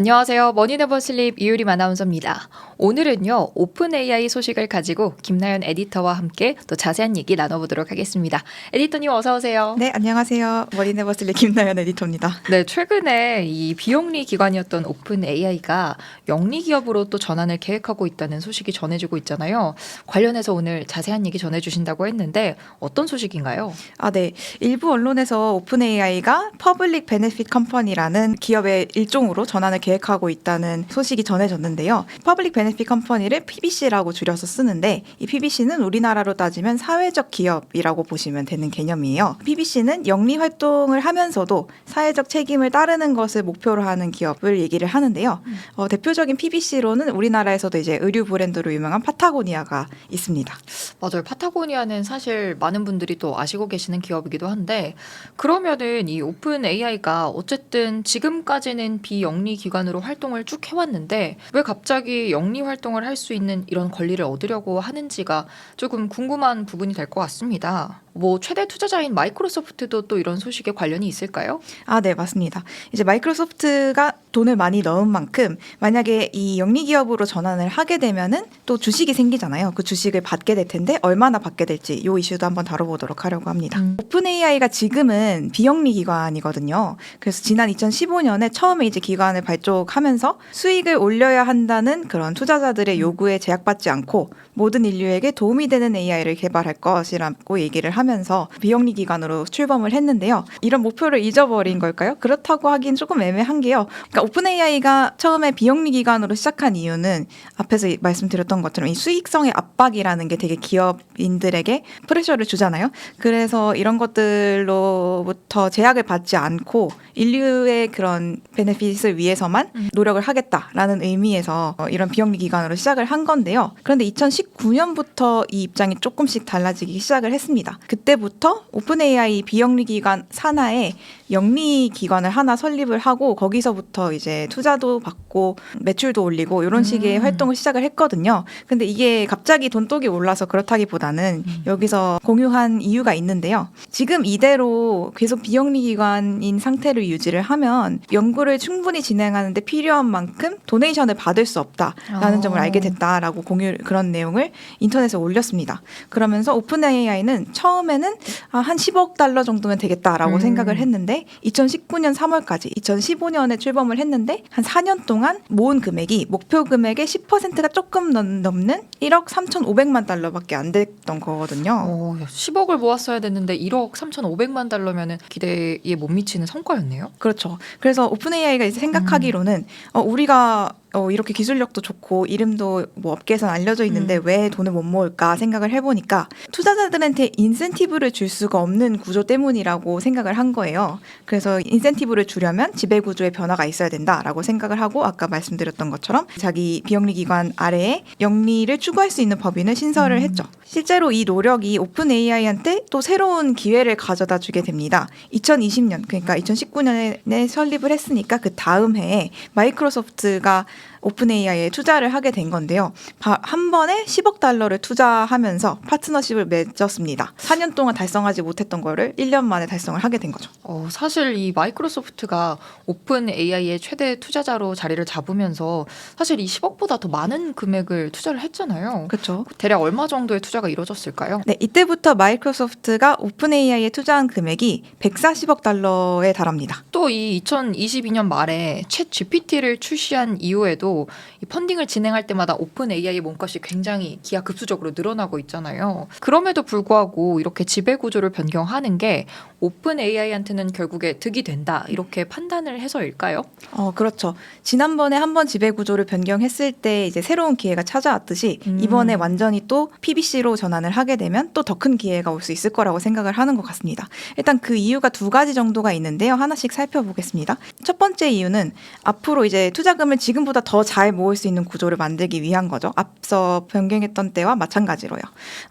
안녕하세요. 머니네버슬립 이유림 아나운서입니다. 오늘은요, 오픈 AI 소식을 가지고 김나연 에디터와 함께 또 자세한 얘기 나눠보도록 하겠습니다. 에디터님 어서 오세요. 네, 안녕하세요. 머니네버슬립 김나연 에디터입니다. 네, 최근에 이 비영리 기관이었던 오픈 AI가 영리 기업으로 또 전환을 계획하고 있다는 소식이 전해지고 있잖아요. 관련해서 오늘 자세한 얘기 전해주신다고 했는데 어떤 소식인가요? 네. 일부 언론에서 오픈 AI가 퍼블릭 베네핏 컴퍼니라는 기업의 일종으로 전환을 계획하고 있다는 소식이 전해졌는데요. 퍼블릭 베네핏 컴퍼니를 PBC라고 줄여서 쓰는데 이 PBC는 우리나라로 따지면 사회적 기업이라고 보시면 되는 개념이에요. PBC는 영리 활동을 하면서도 사회적 책임을 따르는 것을 목표로 하는 기업을 얘기를 하는데요. 대표적인 PBC로는 우리나라에서도 이제 의류 브랜드로 유명한 파타고니아가 있습니다. 맞아요. 파타고니아는 사실 많은 분들이 또 아시고 계시는 기업이기도 한데 그러면은 이 오픈 AI가 어쨌든 지금까지는 비영리 기관으로 활동을 쭉 해왔는데 왜 갑자기 영리 활동을 할 수 있는 이런 권리를 얻으려고 하는지가 조금 궁금한 부분이 될 것 같습니다. 최대 투자자인 마이크로소프트도 또 이런 소식에 관련이 있을까요? 네, 맞습니다. 이제 마이크로소프트가 돈을 많이 넣은 만큼 만약에 이 영리 기업으로 전환을 하게 되면은 또 주식이 생기잖아요. 그 주식을 받게 될 텐데 얼마나 받게 될지 이 이슈도 한번 다뤄보도록 하려고 합니다. 오픈 AI가 지금은 비영리 기관이거든요. 그래서 지난 2015년에 처음에 이제 기관을 발족하면서 수익을 올려야 한다는 그런 투자자들의 요구에 제약받지 않고 모든 인류에게 도움이 되는 AI를 개발할 것이라고 얘기를 하면서 비영리 기관으로 출범을 했는데요. 이런 목표를 잊어버린 걸까요? 그렇다고 하긴 조금 애매한 게요. 그러니까 오픈 AI가 처음에 비영리 기관으로 시작한 이유는 앞에서 말씀드렸던 것처럼 이 수익성의 압박이라는 게 되게 기업인들에게 프레셔를 주잖아요. 그래서 이런 것들로부터 제약을 받지 않고 인류의 그런 베네핏을 위해서만 노력을 하겠다라는 의미에서 이런 비영리 기관으로 시작을 한 건데요. 그런데 2019년부터 이 입장이 조금씩 달라지기 시작을 했습니다. 그때부터 오픈 AI 비영리 기관 산하에 영리 기관을 하나 설립을 하고 거기서부터 이제 투자도 받고 매출도 올리고 이런 식의 활동을 시작을 했거든요. 근데 이게 갑자기 돈독이 올라서 그렇다기보다는 여기서 공유한 이유가 있는데요. 지금 이대로 계속 비영리 기관인 상태를 유지를 하면 연구를 충분히 진행하는데 필요한 만큼 도네이션을 받을 수 없다라는 점을 알게 됐다라고 그런 내용을 인터넷에 올렸습니다. 그러면서 오픈 AI는 처음에는 한 10억 달러 정도면 되겠다라고 생각을 했는데 2019년 3월까지 2015년에 출범을 했는데 한 4년 동안 모은 금액이 목표 금액의 10%가 조금 넘는 1억 3,500만 달러밖에 안 됐던 거거든요. 10억을 모았어야 됐는데 1억 3,500만 달러면은 기대에 못 미치는 성과였네요. 그렇죠. 그래서 오픈 AI가 이제 생각하기로는 우리가 이렇게 기술력도 좋고 이름도 업계에선 알려져 있는데 왜 돈을 못 모을까 생각을 해보니까 투자자들한테 인센티브를 줄 수가 없는 구조 때문이라고 생각을 한 거예요. 그래서 인센티브를 주려면 지배구조의 변화가 있어야 된다라고 생각을 하고 아까 말씀드렸던 것처럼 자기 비영리 기관 아래에 영리를 추구할 수 있는 법인을 신설을 했죠. 실제로 이 노력이 오픈 AI한테 또 새로운 기회를 가져다 주게 됩니다. 2020년 그러니까 2019년에 설립을 했으니까 그 다음 해에 마이크로소프트가 오픈 AI에 투자를 하게 된 건데요. 한 번에 10억 달러를 투자하면서 파트너십을 맺었습니다. 4년 동안 달성하지 못했던 거를 1년 만에 달성을 하게 된 거죠. 사실 이 마이크로소프트가 오픈 AI의 최대 투자자로 자리를 잡으면서 사실 이 10억보다 더 많은 금액을 투자를 했잖아요. 그렇죠. 대략 얼마 정도의 투자가 이루어졌을까요? 네, 이때부터 마이크로소프트가 오픈 AI에 투자한 금액이 140억 달러에 달합니다. 또 이 2022년 말에 챗 GPT를 출시한 이후에도 이 펀딩을 진행할 때마다 오픈 AI의 몸값이 굉장히 기하급수적으로 늘어나고 있잖아요. 그럼에도 불구하고 이렇게 지배 구조를 변경하는 게 오픈 AI한테는 결국에 득이 된다 이렇게 판단을 해서일까요? 그렇죠. 지난번에 한번 지배 구조를 변경했을 때 이제 새로운 기회가 찾아왔듯이 이번에 완전히 또 PBC로 전환을 하게 되면 또 더 큰 기회가 올 수 있을 거라고 생각을 하는 것 같습니다. 일단 그 이유가 두 가지 정도가 있는데요. 하나씩 살펴보겠습니다. 첫 번째 이유는 앞으로 이제 투자금을 지금보다 지금보다 더 잘 모을 수 있는 구조를 만들기 위한 거죠. 앞서 변경했던 때와 마찬가지로요.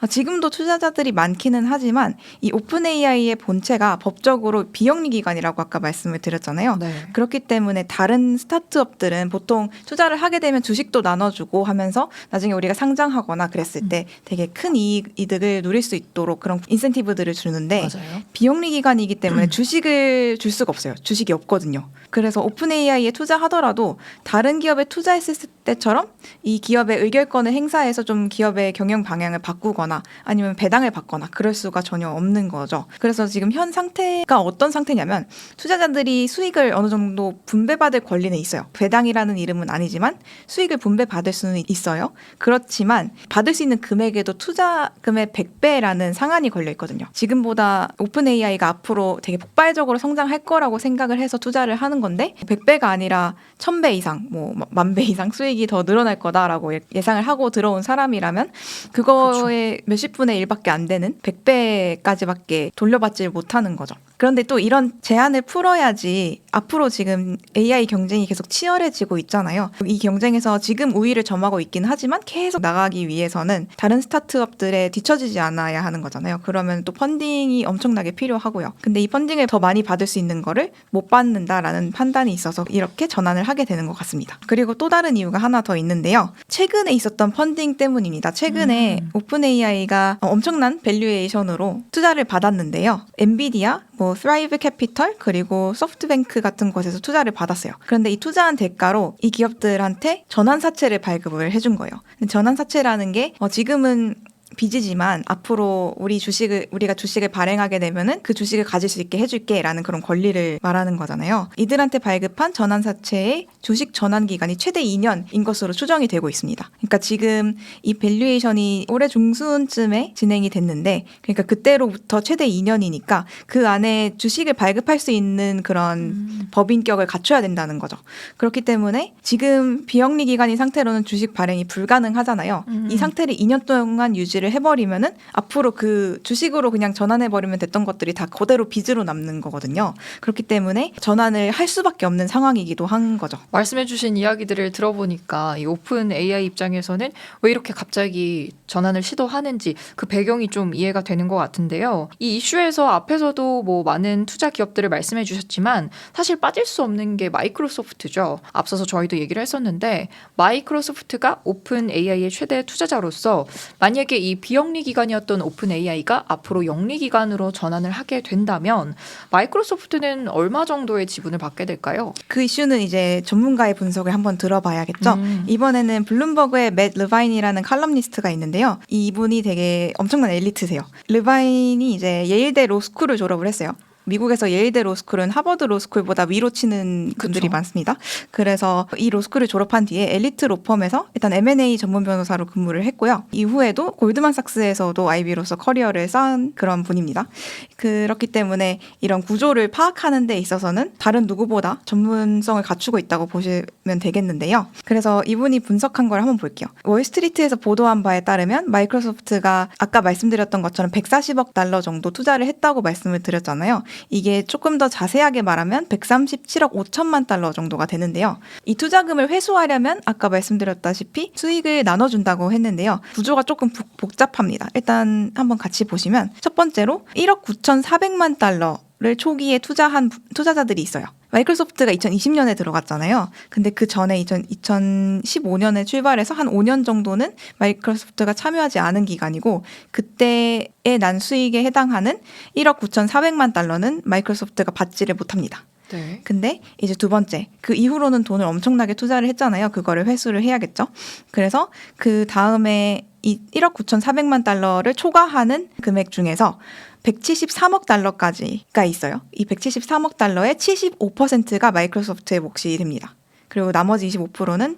지금도 투자자들이 많기는 하지만 이 오픈 AI의 본체가 법적으로 비영리 기관이라고 아까 말씀을 드렸잖아요. 네. 그렇기 때문에 다른 스타트업들은 보통 투자를 하게 되면 주식도 나눠주고 하면서 나중에 우리가 상장하거나 그랬을 때 되게 큰 이득을 누릴 수 있도록 그런 인센티브들을 주는데 맞아요. 비영리 기관이기 때문에 주식을 줄 수가 없어요. 주식이 없거든요. 그래서 오픈 AI에 투자하더라도 다른 기업에 투자했을 때처럼 이 기업의 의결권을 행사해서 좀 기업의 경영 방향을 바꾸거나 아니면 배당을 받거나 그럴 수가 전혀 없는 거죠. 그래서 지금 현 상태가 어떤 상태냐면 투자자들이 수익을 어느 정도 분배받을 권리는 있어요. 배당이라는 이름은 아니지만 수익을 분배받을 수는 있어요. 그렇지만 받을 수 있는 금액에도 투자금의 100배라는 상한이 걸려 있거든요. 지금보다 오픈 AI가 앞으로 되게 폭발적으로 성장할 거라고 생각을 해서 투자를 하는 건데 100배가 아니라 1000배 이상, 뭐 10,000배 이상 수익이 더 늘어날 거다라고 예상을 하고 들어온 사람이라면 그거의 몇십 분의 1밖에 안 되는 100배까지밖에 돌려받질 못하는 거죠. 그런데 또 이런 제한을 풀어야지 앞으로 지금 AI 경쟁이 계속 치열해지고 있잖아요. 이 경쟁에서 지금 우위를 점하고 있긴 하지만 계속 나가기 위해서는 다른 스타트업들에 뒤처지지 않아야 하는 거잖아요. 그러면 또 펀딩이 엄청나게 필요하고요. 근데 이 펀딩을 더 많이 받을 수 있는 거를 못 받는다라는 판단이 있어서 이렇게 전환을 하게 되는 것 같습니다. 그리고 또 다른 이유가 하나 더 있는데요. 최근에 있었던 펀딩 때문입니다. 최근에 오픈 AI가 엄청난 밸류에이션으로 투자를 받았는데요. 엔비디아, 스라이브 캐피털 그리고 소프트뱅크 같은 곳에서 투자를 받았어요. 그런데 이 투자한 대가로 이 기업들한테 전환사채를 발급을 해준 거예요. 전환사채라는 게 지금은 빚이지만 앞으로 우리가 주식을 발행하게 되면은 그 주식을 가질 수 있게 해줄게라는 그런 권리를 말하는 거잖아요. 이들한테 발급한 전환사채의 주식 전환 기간이 최대 2년인 것으로 추정이 되고 있습니다. 그러니까 지금 이 밸류에이션이 올해 중순쯤에 진행이 됐는데, 그러니까 그때로부터 최대 2년이니까 그 안에 주식을 발급할 수 있는 그런 법인격을 갖춰야 된다는 거죠. 그렇기 때문에 지금 비영리 기관인 상태로는 주식 발행이 불가능하잖아요. 이 상태를 2년 동안 유지를 해버리면은 앞으로 그 주식으로 그냥 전환해버리면 됐던 것들이 다 그대로 빚으로 남는 거거든요. 그렇기 때문에 전환을 할 수밖에 없는 상황이기도 한 거죠. 말씀해주신 이야기들을 들어보니까 이 오픈 AI 입장에서는 왜 이렇게 갑자기 전환을 시도하는지 그 배경이 좀 이해가 되는 것 같은데요. 이 이슈에서 앞에서도 많은 투자 기업들을 말씀해 주셨지만 사실 빠질 수 없는 게 마이크로소프트죠. 앞서서 저희도 얘기를 했었는데 마이크로소프트가 오픈 AI의 최대 투자자로서 만약에 이 비영리 기관이었던 오픈 AI가 앞으로 영리 기관으로 전환을 하게 된다면 마이크로소프트는 얼마 정도의 지분을 받게 될까요? 그 이슈는 이제 전문가의 분석을 한번 들어봐야겠죠. 이번에는 블룸버그의 맷 르바인이라는 칼럼니스트가 있는데요. 이분이 되게 엄청난 엘리트세요. 르바인이 이제 예일대 로스쿨을 졸업을 했어요. 미국에서 예일대 로스쿨은 하버드 로스쿨보다 위로 치는 분들이 그쵸. 많습니다. 그래서 이 로스쿨을 졸업한 뒤에 엘리트 로펌에서 일단 M&A 전문 변호사로 근무를 했고요. 이후에도 골드만삭스에서도 IB로서 커리어를 쌓은 그런 분입니다. 그렇기 때문에 이런 구조를 파악하는 데 있어서는 다른 누구보다 전문성을 갖추고 있다고 보시면 되겠는데요. 그래서 이분이 분석한 걸 한번 볼게요. 월스트리트에서 보도한 바에 따르면 마이크로소프트가 아까 말씀드렸던 것처럼 140억 달러 정도 투자를 했다고 말씀을 드렸잖아요. 이게 조금 더 자세하게 말하면 137억 5천만 달러 정도가 되는데요. 이 투자금을 회수하려면 아까 말씀드렸다시피 수익을 나눠준다고 했는데요. 구조가 조금 복잡합니다. 일단 한번 같이 보시면 첫 번째로 1억 9,400만 달러를 초기에 투자한 투자자들이 있어요. 마이크로소프트가 2020년에 들어갔잖아요. 근데 그 전에 2015년에 출발해서 한 5년 정도는 마이크로소프트가 참여하지 않은 기간이고 그때의 난 수익에 해당하는 1억 9,400만 달러는 마이크로소프트가 받지를 못합니다. 네. 근데 이제 두 번째, 그 이후로는 돈을 엄청나게 투자를 했잖아요. 그거를 회수를 해야겠죠. 그래서 그 다음에 이 1억 9,400만 달러를 초과하는 금액 중에서 173억 달러까지가 있어요. 이 173억 달러의 75%가 마이크로소프트의 몫이 됩니다. 그리고 나머지 25%는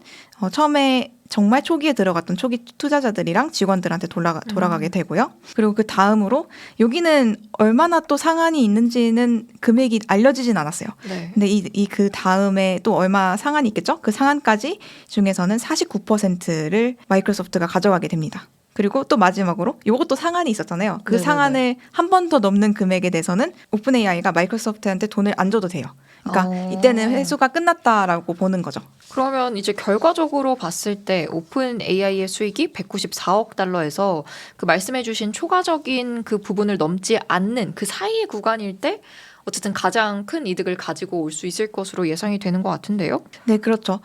처음에 정말 초기에 들어갔던 초기 투자자들이랑 직원들한테 돌아가게 되고요. 그리고 그 다음으로 여기는 얼마나 또 상한이 있는지는 금액이 알려지진 않았어요. 네. 근데 이 그 다음에 또 얼마 상한이 있겠죠? 그 상한까지 중에서는 49%를 마이크로소프트가 가져가게 됩니다. 그리고 또 마지막으로 이것도 상한이 있었잖아요. 그 네네네. 상한을 한 번 더 넘는 금액에 대해서는 오픈 AI가 마이크로소프트한테 돈을 안 줘도 돼요. 그러니까 이때는 회수가 끝났다라고 보는 거죠. 그러면 이제 결과적으로 봤을 때 오픈 AI의 수익이 194억 달러에서 그 말씀해주신 초과적인 그 부분을 넘지 않는 그 사이의 구간일 때 어쨌든 가장 큰 이득을 가지고 올 수 있을 것으로 예상이 되는 것 같은데요. 네, 그렇죠.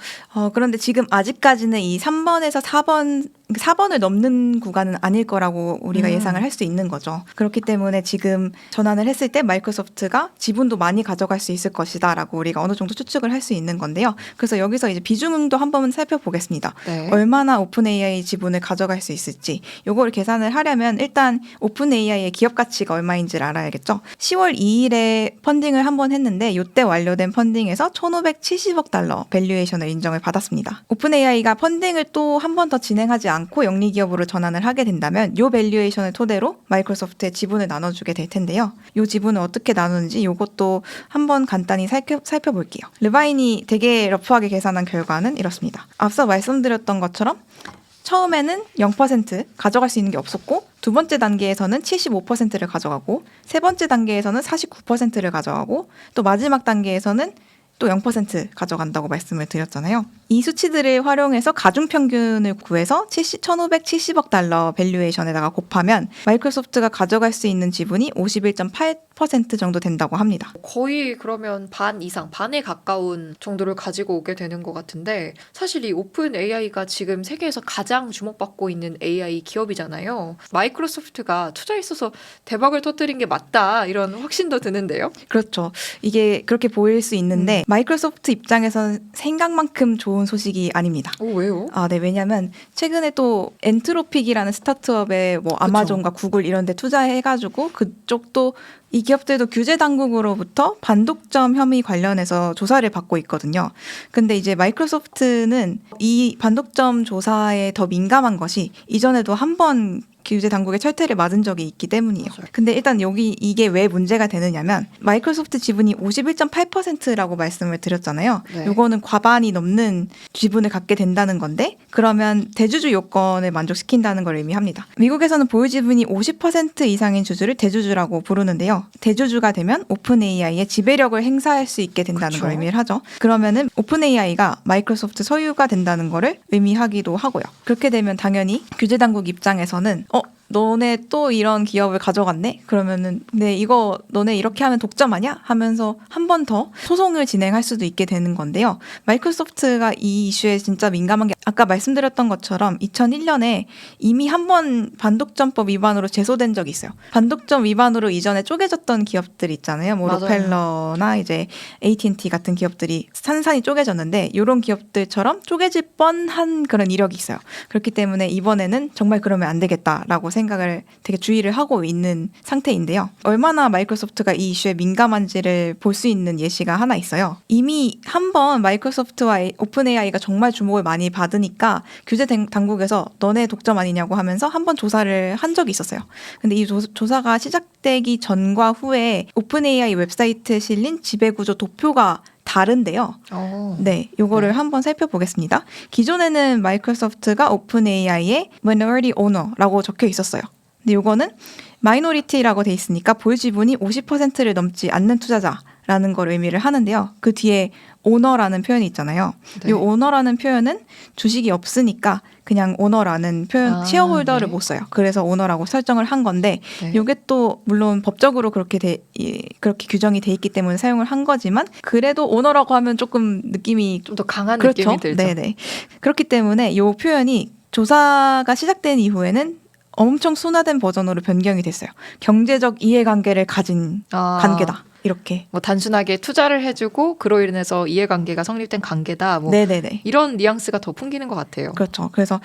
그런데 지금 아직까지는 이 3번에서 4번을 넘는 구간은 아닐 거라고 우리가 예상을 할 수 있는 거죠. 그렇기 때문에 지금 전환을 했을 때 마이크로소프트가 지분도 많이 가져갈 수 있을 것이다라고 우리가 어느 정도 추측을 할 수 있는 건데요. 그래서 여기서 이제 비중도 한번 살펴보겠습니다. 네. 얼마나 오픈 AI 지분을 가져갈 수 있을지 요거를 계산을 하려면 일단 오픈 AI의 기업 가치가 얼마인지를 알아야겠죠. 10월 2일에 펀딩을 한번 했는데 이때 완료된 펀딩에서 1,570억 달러 밸류에이션을 인정을 받았습니다. 오픈 AI가 펀딩을 또 한 번 더 진행하지 않고 영리 기업으로 전환을 하게 된다면 이 밸류에이션을 토대로 마이크로소프트의 지분을 나눠주게 될 텐데요. 이 지분을 어떻게 나누는지 이것도 한번 간단히 살펴볼게요. 르바인이 되게 러프하게 계산한 결과는 이렇습니다. 앞서 말씀드렸던 것처럼 처음에는 0% 가져갈 수 있는 게 없었고 두 번째 단계에서는 75%를 가져가고 세 번째 단계에서는 49%를 가져가고 또 마지막 단계에서는 또 0% 가져간다고 말씀을 드렸잖아요. 이 수치들을 활용해서 가중평균을 구해서 1,570억 달러 밸류에이션에다가 곱하면 마이크로소프트가 가져갈 수 있는 지분이 51.8% 정도 된다고 합니다. 거의 그러면 반 이상, 반에 가까운 정도를 가지고 오게 되는 것 같은데 사실 이 오픈 AI가 지금 세계에서 가장 주목받고 있는 AI 기업이잖아요. 마이크로소프트가 투자했어서 대박을 터뜨린 게 맞다 이런 확신도 드는데요. 그렇죠. 이게 그렇게 보일 수 있는데 마이크로소프트 입장에서는 생각만큼 좋은 소식이 아닙니다. 오, 왜요? 네. 왜냐하면 최근에 또 엔트로픽이라는 스타트업에 뭐 아마존과 구글 이런 데 투자해가지고 그쪽도 이 기업들도 규제 당국으로부터 반독점 혐의 관련해서 조사를 받고 있거든요. 근데 이제 마이크로소프트는 이 반독점 조사에 더 민감한 것이 이전에도 한 번 규제 당국의 철퇴를 맞은 적이 있기 때문이에요. 맞아요. 근데 일단 여기 이게 왜 문제가 되느냐면 마이크로소프트 지분이 51.8%라고 말씀을 드렸잖아요. 네. 요거는 과반이 넘는 지분을 갖게 된다는 건데 그러면 대주주 요건을 만족시킨다는 걸 의미합니다. 미국에서는 보유 지분이 50% 이상인 주주를 대주주라고 부르는데요. 대주주가 되면 오픈 AI의 지배력을 행사할 수 있게 된다는 그쵸. 걸 의미를 하죠. 그러면은 오픈 AI가 마이크로소프트 소유가 된다는 거를 의미하기도 하고요. 그렇게 되면 당연히 규제 당국 입장에서는 너네 또 이런 기업을 가져갔네? 그러면은 네 이거 너네 이렇게 하면 독점 아니야? 하면서 한 번 더 소송을 진행할 수도 있게 되는 건데요. 마이크로소프트가 이 이슈에 진짜 민감한 게 아까 말씀드렸던 것처럼 2001년에 이미 한 번 반독점법 위반으로 제소된 적이 있어요. 반독점 위반으로 이전에 쪼개졌던 기업들 있잖아요. 뭐 맞아요. 로펠러나 이제 AT&T 같은 기업들이 산산이 쪼개졌는데 이런 기업들처럼 쪼개질 뻔한 그런 이력이 있어요. 그렇기 때문에 이번에는 정말 그러면 안 되겠다라고 생각을 되게 주의를 하고 있는 상태인데요. 얼마나 마이크로소프트가 이 이슈에 민감한지를 볼 수 있는 예시가 하나 있어요. 이미 한번 마이크로소프트와 오픈 AI가 정말 주목을 많이 받으니까 규제 당국에서 너네 독점 아니냐고 하면서 한번 조사를 한 적이 있었어요. 근데 이 조사가 시작되기 전과 후에 오픈 AI 웹사이트에 실린 지배구조 도표가 다른데요. 네, 요거를 한번 살펴보겠습니다. 기존에는 마이크로소프트가 오픈 AI의 minority owner라고 적혀 있었어요. 근데 요거는 마이너리티라고 돼 있으니까 보유 지분이 50%를 넘지 않는 투자자라는 걸 의미를 하는데요. 그 뒤에 오너라는 표현이 있잖아요. 네. 이 오너라는 표현은 주식이 없으니까 그냥 오너라는 표현, 쉐어홀더를 네. 못 써요. 그래서 오너라고 설정을 한 건데 네. 이게 또 물론 법적으로 그렇게 규정이 돼 있기 때문에 사용을 한 거지만 그래도 오너라고 하면 조금 느낌이 좀 더 강한 그렇죠. 느낌이 들죠. 네네. 그렇기 때문에 이 표현이 조사가 시작된 이후에는 엄청 순화된 버전으로 변경이 됐어요. 경제적 이해관계를 가진 관계다. 이렇게. 뭐 단순하게 투자를 해주고 그로 인해서 이해관계가 성립된 관계다. 뭐 네네네. 이런 뉘앙스가 더 풍기는 것 같아요. 그렇죠. 그래서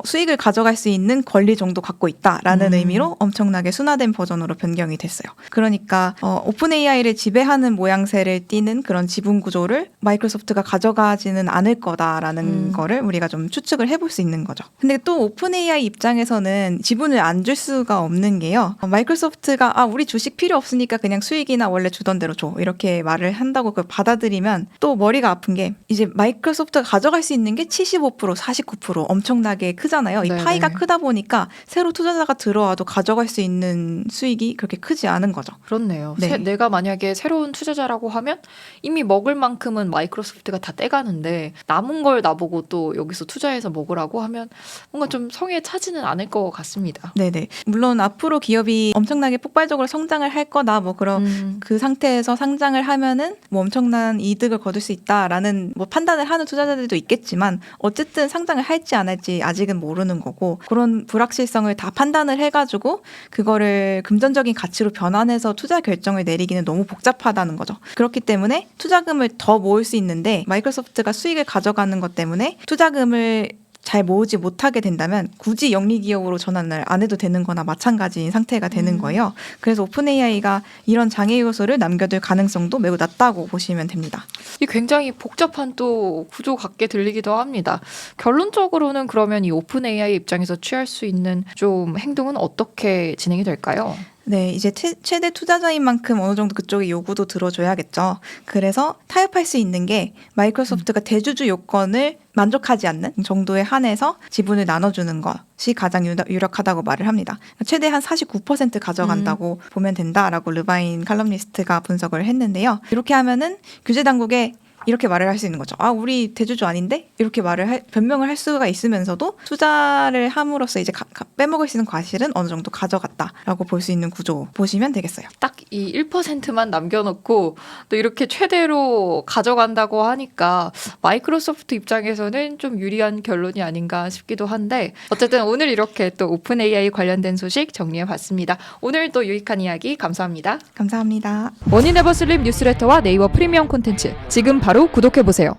수익을 가져갈 수 있는 권리 정도 갖고 있다라는 의미로 엄청나게 순화된 버전으로 변경이 됐어요. 그러니까 오픈 AI를 지배하는 모양새를 띠는 그런 지분 구조를 마이크로소프트가 가져가지는 않을 거다라는 거를 우리가 좀 추측을 해볼 수 있는 거죠. 근데 또 오픈 AI 입장에서는 지분을 안 줄 수가 없는 게요. 마이크로소프트가 우리 주식 필요 없으니까 그냥 수익이나 원래 주던 대로 줘 이렇게 말을 한다고 그걸 받아들이면 또 머리가 아픈 게 이제 마이크로소프트가 가져갈 수 있는 게 75%, 49% 엄청나게 크잖아요. 이 네네. 파이가 크다 보니까 새로 투자자가 들어와도 가져갈 수 있는 수익이 그렇게 크지 않은 거죠. 그렇네요. 네. 내가 만약에 새로운 투자자라고 하면 이미 먹을 만큼은 마이크로소프트가 다 떼가는데 남은 걸 나보고 또 여기서 투자해서 먹으라고 하면 뭔가 좀 성에 차지는 않을 것 같습니다. 네네. 물론 앞으로 기업이 엄청나게 폭발적으로 성장을 할 거다 뭐 그런 그 상태에서 상장을 하면은 뭐 엄청난 이득을 거둘 수 있다라는 뭐 판단을 하는 투자자들도 있겠지만 어쨌든 상장을 할지 안 할지 아직은 모르는 거고 그런 불확실성을 다 판단을 해가지고 그거를 금전적인 가치로 변환해서 투자 결정을 내리기는 너무 복잡하다는 거죠. 그렇기 때문에 투자금을 더 모을 수 있는데 마이크로소프트가 수익을 가져가는 것 때문에 투자금을 잘 모으지 못하게 된다면 굳이 영리 기업으로 전환을 안 해도 되는 거나 마찬가지인 상태가 되는 거예요. 그래서 오픈 AI가 이런 장애 요소를 남겨둘 가능성도 매우 낮다고 보시면 됩니다. 이 굉장히 복잡한 또 구조 같게 들리기도 합니다. 결론적으로는 그러면 이 오픈 AI 입장에서 취할 수 있는 좀 행동은 어떻게 진행이 될까요? 네, 이제 최대 투자자인 만큼 어느 정도 그쪽의 요구도 들어줘야겠죠. 그래서 타협할 수 있는 게 마이크로소프트가 대주주 요건을 만족하지 않는 정도에 한해서 지분을 나눠주는 것이 가장 유력하다고 말을 합니다. 최대한 49% 가져간다고 보면 된다라고 르바인 칼럼니스트가 분석을 했는데요. 이렇게 하면은 규제 당국에 이렇게 말을 할 수 있는 거죠. 아, 우리 대주주 아닌데? 이렇게 변명을 할 수가 있으면서도 투자를 함으로써 이제 빼먹을 수 있는 과실은 어느 정도 가져갔다라고 볼 수 있는 구조 보시면 되겠어요. 딱 이 1%만 남겨놓고 또 이렇게 최대로 가져간다고 하니까 마이크로소프트 입장에서는 좀 유리한 결론이 아닌가 싶기도 한데 어쨌든 오늘 이렇게 또 오픈 AI 관련된 소식 정리해봤습니다. 오늘 또 유익한 이야기 감사합니다. 감사합니다. 원인에버슬립 뉴스레터와 네이버 프리미엄 콘텐츠 지금 바로 구독해보세요.